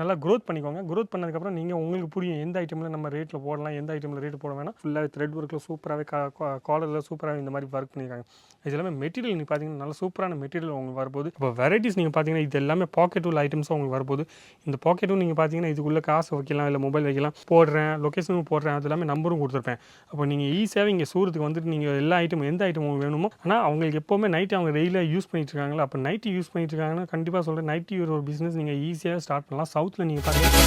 நல்லா க்ரோத் பண்ணிக்கோங்க. க்ரோத் பண்ணதுக்கப்புறம் நீங்கள் உங்களுக்கு புரியும் எந்த ஐட்டமில் நம்ம ரேட்டில் போடலாம், எந்த ஐட்டமில் ரேட் போட வேணாம். ஃபுல்லாகவே த்ரெட் ஒர்க்கில் சூப்பராகவே காலரில் சூப்பராகவே இந்த மாதிரி ஒர்க் பண்ணியிருக்காங்க. இது எல்லாமே மெட்டீரியல் நீங்கள் பார்த்தீங்கன்னா நல்ல சூப்பரான மெட்டீரியல் உங்களுக்கு வரப்போகுது. இப்போ வெரைட்டிஸ் நீங்கள் பார்த்தீங்கன்னா இது எல்லாமே பாக்கெட் உள்ள ஐட்டம்ஸும் உங்களுக்கு வரப்போகுது. இந்த பாக்கெட்டும் நீங்கள் பார்த்தீங்கன்னா இதுக்குள்ளே காசு வைக்கலாம், இல்லை மொபைல் வைக்கலாம். போடுறேன், லொக்கேஷனும் போடுறேன், அது எல்லாமே நம்பரும் கொடுத்துருப்பேன். அப்போ நீங்கள் ஈஸியாகவே இங்கே சூரத்துக்கு வந்துட்டு நீங்கள் எல்லா ஐட்டமும் எந்த ஐட்டம் உங்களுக்கு வேணுமோ, ஆனால் அவங்களுக்கு எப்போவுமே நைட்டு அவங்க ரெயிலாக யூஸ் பண்ணிட்டு இருக்காங்களா, அப்போ நைட்டு யூஸ் பண்ணிட்டு இருக்காங்கன்னா கண்டிப்பாக சொல்கிறேன் நைட்டி ஒரு பிஸ்னஸ் நீங்கள் ஈஸியாக ஸ்டார்ட் பண்ணலாம். சவுத்தில் நீங்கள் பார்த்தீங்கன்னா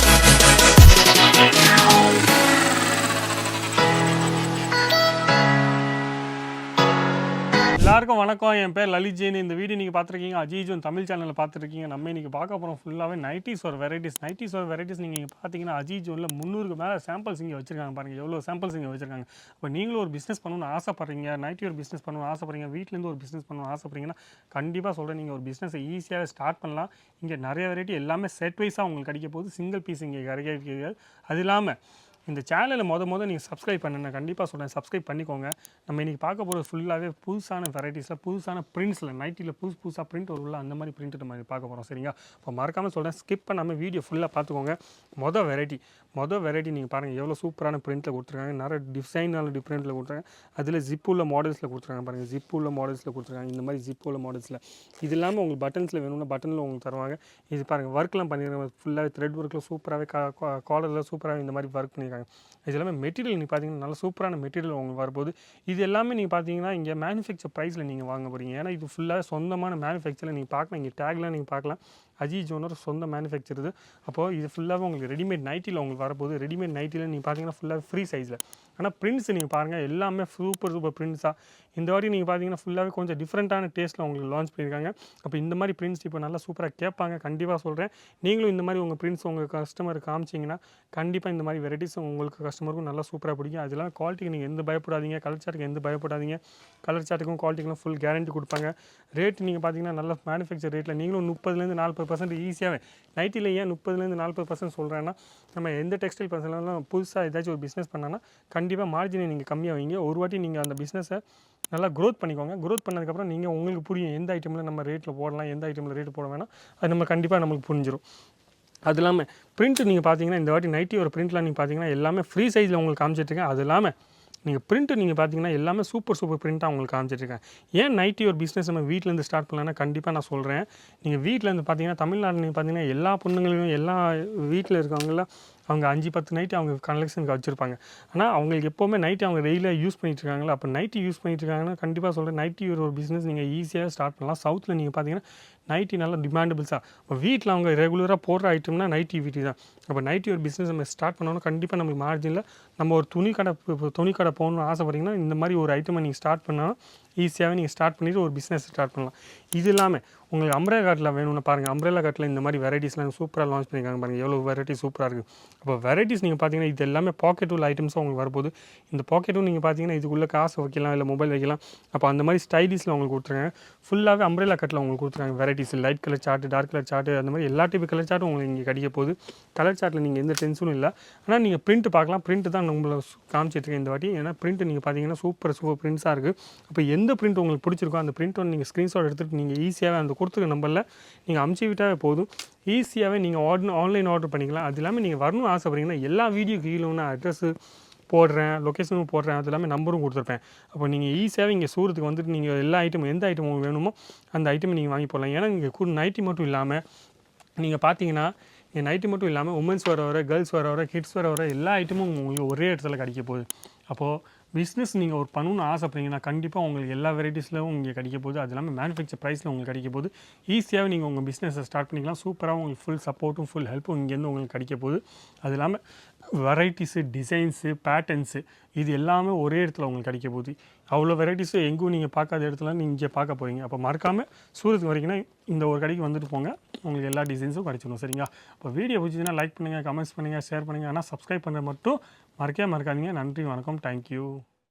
எல்லாருக்கும் வணக்கம். என் பேர் லலித் ஜெயின். இந்த வீடியோ நீங்கள் பார்த்துருக்கீங்க அஜீஜோன் தமிழ் சேனலில் பார்த்துருக்கீங்க. நம்ம இன்றைக்கி பார்க்க போகிறோம் ஃபுல்லாகவே நைட்டிஸ் ஒரு வெரைட்டிஸ் நீங்கள் பார்த்தீங்கன்னா அஜீஜோனில் 300க்கு மேலே சாம்பிள்ஸ் இங்கே வச்சிருக்காங்க. பாருங்கள் எவ்வளோ சாம்பிள்ஸ் இங்கே வச்சிருக்காங்க. இப்போ நீங்களும் ஒரு பிஸ்னஸ் பண்ணணும்னு ஆசைப்பட்றீங்க, நைட்டி ஒரு பிஸ்னஸ் பண்ணணும்னு ஆசைப்பட்றீங்க, வீட்டிலேருந்து ஒரு பிஸ்னஸ் பண்ணணும்னு ஆசைப்பட்றீங்கன்னா கண்டிப்பாக சொல்கிறேன் நீங்கள் ஒரு பிஸ்னஸை ஈஸியாக ஸ்டார்ட் பண்ணலாம். இங்கே நிறைய வெரைட்டி எல்லாமே செட் வைஸாக உங்களுக்கு கிடைக்க போகுது. சிங்கிள் பீஸ் இங்கே கிடைக்கிறது. அது இல்லாமல் இந்த சேனலை மொதல் நீங்கள் சப்ஸ்கிரைப் பண்ணுங்க. கண்டிப்பாக சொல்கிறேன் சப்ஸ்கிரைப் பண்ணிக்கோங்க. நம்ம இன்றைக்கி பார்க்க போகிறது ஃபுல்லாகவே புதுசான வெரைட்டிஸில் புதுசான பிரிண்ட்ஸில் நைட்டியில் புதுசாக பிரிண்ட் வரும்ல அந்த மாதிரி பிரிண்ட் நம்ம பார்க்க போகிறோம். சரிங்களா? இப்போ மறக்காமல் சொல்கிறேன் ஸ்கிப் பண்ணாமல் வீடியோ ஃபுல்லாக பார்த்துக்கோங்க. மொதல் வெரைட்டி நீங்கள் பாருங்கள் எவ்வளோ சூப்பரான பிரிண்ட்டில் கொடுத்துருக்காங்க. நிறைய டிசைனான டிஃப்ரெண்ட்டில் கொடுத்துருக்காங்க. அதில் ஜிப்புள்ள மாடல்ஸில் கொடுத்துருக்காங்க. பாருங்கள் ஜிப்புள்ள மாடல்ஸில் கொடுத்துருக்காங்க. இந்த மாதிரி ஜிப்புள்ள மாடல்ஸில் இது இல்லாமல் உங்களுக்கு பட்டன்ஸில் வேணும்னா பட்டனில் உங்களுக்கு தருவாங்க. இது பாருங்கள் ஒர்க்லாம் பண்ணியிருக்காங்க. ஃபுல்லாகவே த்ரெட் ஒர்க்கில் சூப்பராகவே காலரில் சூப்பராகவே இந்த மாதிரி ஒர்க் பண்ணியிருக்காங்க. இது எல்லாமே மெட்டீரியல் நீங்கள் பார்த்தீங்கன்னா நல்ல சூப்பரான மெட்டீரியல் உங்களுக்கு வரப்போகுது. இது எல்லாமே நீங்கள் பார்த்தீங்கன்னா இங்கே மேனுஃபேக்சர் ப்ரைஸில் நீங்கள் வாங்க போகிறீங்க. ஏன்னா இது ஃபுல்லாக சொந்தமான மேனுஃபேக்சரில் நீங்கள் பார்க்கலாம். இங்கே டேக்லாம் நீங்கள் பார்க்கலாம். அஜீஜோனோட சொந்த மேனுஃபேக்சர் இது. அப்போது இது ஃபுல்லாகவே உங்களுக்கு ரெடிமேட் நைட்டியில் உங்களுக்கு வரப்போகுது. ரெடிமேட் நைட்டியில் நீங்கள் பார்த்தீங்கன்னா ஃபுல்லாக ஃப்ரீ சைஸில். ஆனால் பிரிண்ட்ஸ் நீங்கள் பாருங்கள் எல்லாமே சூப்பர் பிரிண்ட்ஸாக. இந்த வாட்டி நீங்கள் பார்த்தீங்கன்னா ஃபுல்லாகவே கொஞ்சம் டிஃப்ரெண்ட்டான டேஸ்ட்டில் உங்களுக்கு லான்ச் பண்ணியிருக்காங்க. அப்போ இந்த மாதிரி பிரிண்ட்ஸ் இப்போ நல்லா சூப்பராக கேட்பாங்க. கண்டிப்பாக சொல்கிறேன் நீங்களும் இந்த மாதிரி உங்கள் பிரிண்ட்ஸ் உங்கள் கஸ்டமருக்கு காமிச்சிங்கன்னா கண்டிப்பாக இந்த மாதிரி வெரைட்டிஸ் உங்களுக்கு கஸ்டமருக்கும் நல்லா சூப்பராக பிடிக்கும். அதெல்லாம் குவாலிட்டிக்கு நீங்கள் எந்த பயப்படாதீங்க, கலர் சார்ட்டுக்கு எந்த பயப்படாதீங்க. கலர் சார்ட்டுக்கும் குவாலிட்டிக்கும் ஃபுல் கேரண்டி கொடுப்பாங்க. ரேட் நீங்கள் பார்த்தீங்கன்னா நல்ல மேனுஃபேக்சர் ரேட்டில் நீங்களும் 30-40% ஈஸியாகவே நைட்டில் ஏன் 30-40% சொல்கிறேன்னா நம்ம எந்த டெக்ஸ்டைல் பர்சனலும் புதுசாக ஏதாச்சும் ஒரு பிஸ்னஸ் பண்ணாங்கன்னா கண்டிப்பாக மார்ஜினை நீங்கள் கம்மியாக வைங்க. ஒரு வாட்டி நீங்கள் அந்த பிஸ்னஸை நல்லா க்ரோத் பண்ணிக்கோங்க. க்ரோத் பண்ணதுக்கப்புறம் நீங்கள் உங்களுக்கு புரியும் எந்த ஐட்டமில் நம்ம ரேட்டில் போடலாம், எந்த ஐட்டமில் ரேட்டு போட வேணாம். அது நம்ம கண்டிப்பாக நம்மளுக்கு புரிஞ்சிடும். அது இல்லாமல் பிரிண்ட்டு நீங்கள் பார்த்தீங்கன்னா இந்த வாட்டி நைட்டி ஒரு பிரிண்ட்லாம் நீங்கள் பார்த்தீங்கன்னா எல்லாமே ஃப்ரீ சைஸில் உங்களுக்கு காமிச்சிட்ருக்கேன். அது இல்லாமல் நீங்கள் பிரிண்ட்டு நீங்கள் பார்த்தீங்கன்னா எல்லாமே சூப்பர் பிரிண்ட்டாக உங்களுக்கு காமிச்சிட்ருக்கேன். ஏன் நைட்டி ஒரு பிஸ்னஸ் நம்ம வீட்டிலேருந்து ஸ்டார்ட் பண்ணலான்னா கண்டிப்பாக நான் சொல்கிறேன். நீங்கள் வீட்டிலேருந்து பார்த்தீங்கன்னா தமிழ்நாட்டில் நீங்கள் பார்த்தீங்கன்னா எல்லா பொண்ணுங்களையும் எல்லா வீட்டில் இருக்கவங்களாம் அவங்க 5-10 நைட்டு அவங்க கலெக்ஷனுக்கு வச்சுருப்பாங்க. ஆனால் அவங்களுக்கு எப்போவுமே நைட்டு அவங்க ரெயிலாக யூஸ் பண்ணிட்டு இருக்காங்களா, அப்போ நைட்டி யூஸ் பண்ணிட்டு இருக்காங்கன்னா கண்டிப்பாக சொல்கிறேன் நைட்டி ஒரு பிஸ்னஸ் நீங்கள் ஈஸியாக ஸ்டார்ட் பண்ணலாம். சவுத்தில் நீங்கள் பார்த்தீங்கன்னா நைட்டி நல்லா டிமாண்டபிள்ஸாக இப்போ வீட்டில் அவங்க ரெகுலராக போடுற ஐட்டம்னா நைட்டி வீட்டி தான். அப்போ நைட்டி ஒரு பிஸ்னஸ் நம்ம ஸ்டார்ட் பண்ணோன்னா கண்டிப்பாக நமக்கு மார்ஜினில் நம்ம ஒரு துணிக்கடை போகணுன்னு ஆசைப்பட்டீங்கன்னா இந்த மாதிரி ஒரு ஐட்டமை நீங்கள் ஸ்டார்ட் பண்ணால் ஈஸியாகவே நீங்கள் ஸ்டார்ட் பண்ணிவிட்டு ஒரு பிஸ்னஸ் ஸ்டார்ட் பண்ணலாம். இது இல்லாமல் உங்களுக்கு அம்ப்ரெல்லா கட்டில் வேணும்னு பாருங்கள். அம்ப்ரெல்லா கட்டில் இந்த மாதிரி வெரைட்டிஸ்லாம் சூப்பராக லான்ச் பண்ணியிருக்காங்க. பாருங்கள் எவ்வளோ வெரைட்டி சூப்பராக இருக்குது. அப்போ வெரைட்டிஸ் நீங்கள் பார்த்தீங்கன்னா இது எல்லாமே பாக்கெட் உள்ள ஐட்டம்ஸும் உங்களுக்கு வரப்போகுது. இந்த பாக்கெட்டும் நீங்கள் பார்த்தீங்கன்னா இதுக்குள்ளே காசு வைக்கலாம், இல்லை மொபைல் வைக்கலாம். அப்போ அந்த மாதிரி ஸ்டைலிஸில் உங்களுக்கு கொடுத்துருக்காங்க. ஃபுல்லாகவே அம்ப்ரெல்லா கட்டில் உங்களுக்கு கொடுத்துருக்காங்க. Varieties light colour chart, dark colour chart, அந்த மாதிரி எல்லா டைப் கலர் சார்ட்டும் உங்களுக்கு இங்கே கிடைக்க போகுது. கலர் சார்ட்டில் நீங்கள் எந்த டென்ஷனும் இல்லை. ஆனால் நீங்கள் பிரிண்ட் பார்க்கலாம். பிரிண்ட் தான் உங்களை காமிச்சிட்ருக்கேன் இந்த வாட்டி. ஏன்னா பிரிண்ட் நீங்கள் பார்த்தீங்கன்னா சூப்பர் பிரிண்ட்ஸாக இருக்குது. அப்போ எந்த பிரிண்ட் உங்களுக்கு பிடிச்சிருக்கோ அந்த பிரிண்ட் நீங்கள் ஸ்க்ரீன்ஷாட் எடுத்துகிட்டு நீங்கள் ஈஸியாகவே அந்த கொடுத்துருக்க நம்பரில் நீங்கள் அமுச்சு விட்டாவே போதும். ஈஸியாகவே நீங்கள் ஆன்லைன் ஆர்டர் பண்ணிக்கலாம். அது இல்லாமல் நீங்கள் வரணும்னு ஆசைப்படுறீங்கன்னா எல்லா வீடியோ கீழே அட்ரஸு போடுறேன், லொக்கேஷனும் போடுறேன், அது எல்லாமே நம்பரும் கொடுத்துருப்பேன். அப்போ நீங்கள் ஈஸியாகவே இங்கே சூரத்துக்கு வந்துட்டு நீங்கள் எல்லா ஐட்டமும் எந்த ஐட்டம் உங்களுக்கு வேணுமோ அந்த ஐட்டமை நீங்கள் வாங்கி போடலாம். ஏன்னா இங்கே நைட்டி மட்டும் இல்லாமல் நீங்கள் பார்த்தீங்கன்னா இங்கே நைட்டி மட்டும் இல்லாமல் உமன்ஸ் வர கேர்ள்ஸ் வர கிட்ஸ் வர எல்லா ஐட்டமும் உங்களுக்கு ஒரே இடத்துல கிடைக்க போகுது. அப்போது பிஸ்னஸ் நீங்கள் ஒரு பண்ணணும்னு ஆசைப்படுறீங்கன்னா கண்டிப்பாக உங்களுக்கு எல்லா வெரைட்டிஸ்லும் இங்கே கிடைக்க போகுது. அது இல்லாமல் மேனுஃபேக்சர் ப்ரைஸில் உங்களுக்கு கிடைக்க போகுது. ஈஸியாகவே நீங்கள் உங்கள் பிஸ்னஸை ஸ்டார்ட் பண்ணிக்கலாம். சூப்பராக உங்களுக்கு ஃபுல் சப்போர்ட்டும் ஃபுல் ஹெல்ப்பும் இங்கேருந்து உங்களுக்கு கிடைக்க போகுது. அது இல்லாமல் வெரைட்டிஸு, டிசைன்ஸு, பேட்டர்ன்ஸு இது எல்லாமே ஒரே இடத்துல உங்களுக்கு கிடைக்க போகுது. அவ்வளோ வெரைட்டிஸு எங்கும் நீங்கள் பார்க்காத இடத்துல நீங்கள் இங்கே பார்க்க போகிறீங்க. அப்போ மறக்காமல் சூரத்துக்கு வரைக்கும்னா இந்த ஒரு கடைக்கு வந்துட்டு போங்க, உங்களுக்கு எல்லா டிசைன்ஸும் கிடைச்சிடும். சரிங்களா? இப்போ வீடியோ பிடிச்சதுன்னா லைக் பண்ணுங்கள், கமெண்ட்ஸ் பண்ணுங்கள், ஷேர் பண்ணுங்கள். ஆனால் சப்ஸ்கிரைப் பண்ணுறது மட்டும் மறக்காதீங்க. நன்றி, வணக்கம், தேங்க்யூ.